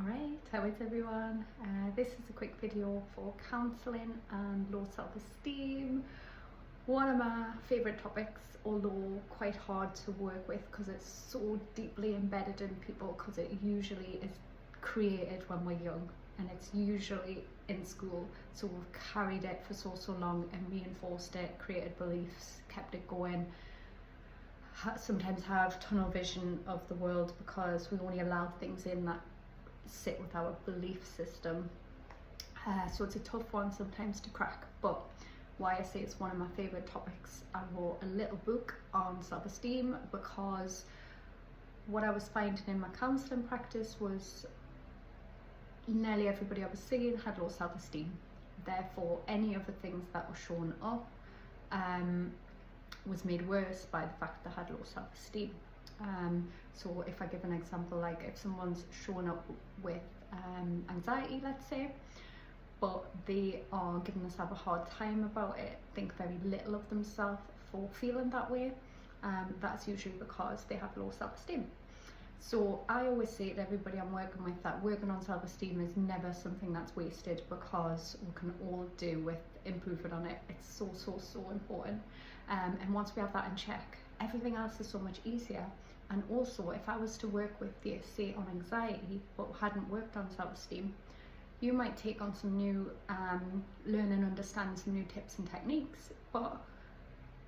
Alright, how is everyone? This is a quick video for counselling and low self-esteem. One of my favourite topics, although quite hard to work with because it's so deeply embedded in people, because it usually is created when we're young and it's usually in school. So we've carried it for so long and reinforced it, created beliefs, kept it going. Sometimes have tunnel vision of the world because we only allow things in that sit with our belief system, so it's a tough one sometimes to crack. But why I say it's one of my favourite topics, I wrote a little book on self-esteem because what I was finding in my counselling practice was nearly everybody I was seeing had low self-esteem. Therefore any of the things that were shown up was made worse by the fact they had low self-esteem. So if I give an example, like if someone's showing up with anxiety, let's say, but they are giving themselves a hard time about it, think very little of themselves for feeling that way, that's usually because they have low self-esteem. So I always say to everybody I'm working with that working on self-esteem is never something that's wasted, because we can all do with improving on it. It's so important, and once we have that in check, everything else is so much easier. And also, if I was to work with you, say, on anxiety, but hadn't worked on self-esteem, you might take on some new learn and understand some new tips and techniques, but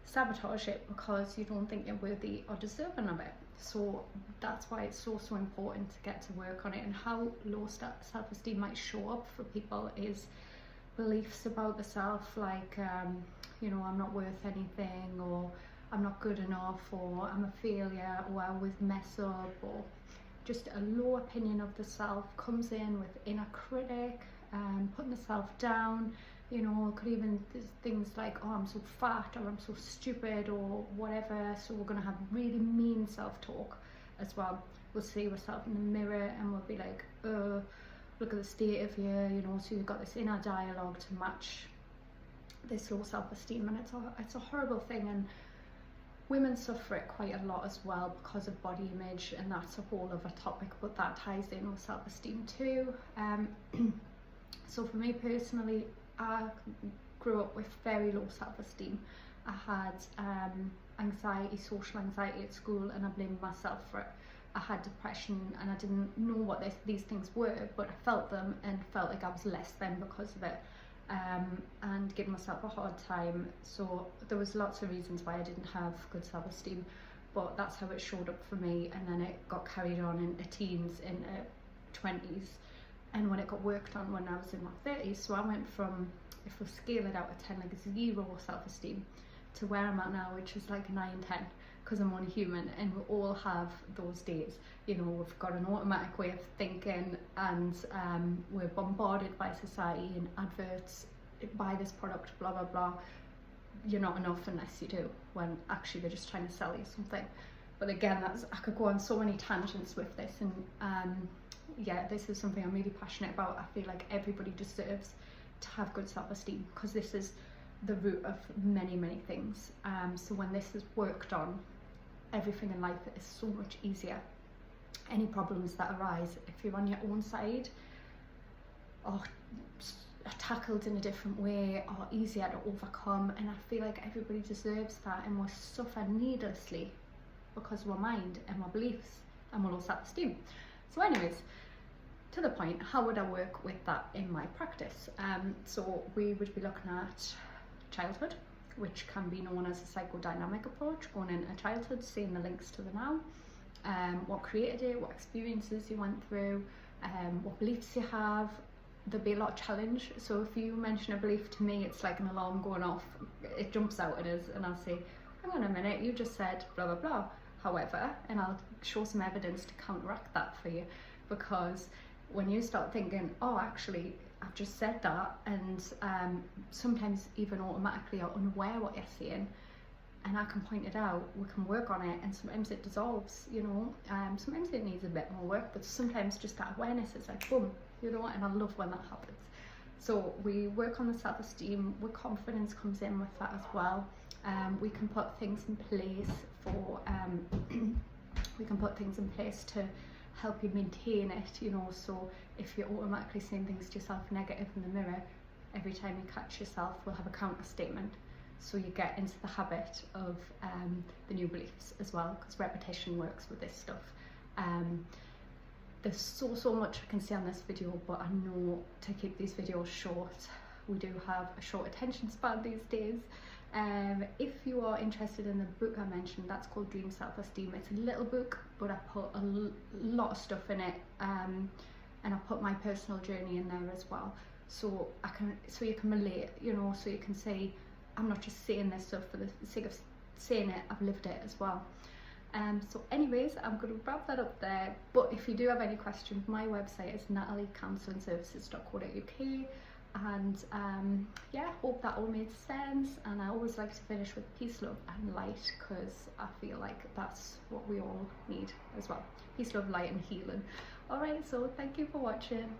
sabotage it because you don't think you're worthy or deserving of it. So that's why it's so important to get to work on it. And how low self-esteem might show up for people is beliefs about the self, like you know, I'm not worth anything, or I'm not good enough, or I'm a failure, or I always mess up, or just a low opinion of the self comes in with inner critic, putting the self down. You know, it could even things like, oh, I'm so fat, or I'm so stupid, or whatever. So we're going to have really mean self-talk as well. We'll see ourselves in the mirror and we'll be like, oh, look at the state of you, you know. So you've got this inner dialogue to match this low self-esteem, and it's a horrible thing. And women suffer it quite a lot as well because of body image, and that's a whole other topic, but that ties in with self-esteem too. So for me personally, I grew up with very low self-esteem. I had anxiety, social anxiety at school, and I blamed myself for it. I had depression and I didn't know what these things were, but I felt them and felt like I was less than because of it. And giving myself a hard time. So there was lots of reasons why I didn't have good self-esteem, but that's how it showed up for me. And then it got carried on into teens, into 20s, and when it got worked on when I was in my 30s. So I went from, if we scale it out of 10, like 0 self-esteem, to where I'm at now, which is like 9, 10, because I'm only human, and we all have those days. You know, we've got an automatic way of thinking, and we're bombarded by society and adverts, buy this product, blah blah blah. You're not enough unless you do, when actually they're just trying to sell you something. But again, I could go on so many tangents with this, and yeah, this is something I'm really passionate about. I feel like everybody deserves to have good self-esteem, because this is the root of many things. So when this is worked on, everything in life is so much easier. Any problems that arise, if you're on your own side, are tackled in a different way, are easier to overcome. And I feel like everybody deserves that, and we suffer needlessly because of our mind and our beliefs and our low self-esteem. So anyways, to the point, how would I work with that in my practice? So we would be looking at childhood, which can be known as a psychodynamic approach, going into childhood, seeing the links to the now, what created it, what experiences you went through, what beliefs you have. There'll be a lot of challenge. So if you mention a belief to me, it's like an alarm going off. It jumps out at us, and I'll say, hang on a minute, you just said blah blah blah. However, and I'll show some evidence to counteract that for you, because when you start thinking, oh, actually I've just said that, and sometimes even automatically are unaware what you're saying, and I can point it out, we can work on it, and sometimes it dissolves, you know. Sometimes it needs a bit more work, but sometimes just that awareness is like boom, you know, and I love when that happens. So we work on the self-esteem, where confidence comes in with that as well. We can put things in place for to help you maintain it, you know. So if you're automatically saying things to yourself negative in the mirror, every time you catch yourself, we'll have a counter statement. So you get into the habit of the new beliefs as well, because repetition works with this stuff. There's so much I can say on this video, but I know to keep these videos short, we do have a short attention span these days. If you are interested in the book I mentioned, that's called Dream Self-Esteem. It's a little book, but I put a lot of stuff in it, and I put my personal journey in there as well, so you can relate, you know, so you can say, I'm not just saying this stuff for the sake of saying it, I've lived it as well. So anyways, I'm going to wrap that up there, but if you do have any questions, my website is nataliecounselingservices.co.uk, and yeah, hope that all made sense. And I always like to finish with peace, love and light, because I feel like that's what we all need as well. Peace, love, light and healing. Alright, so thank you for watching.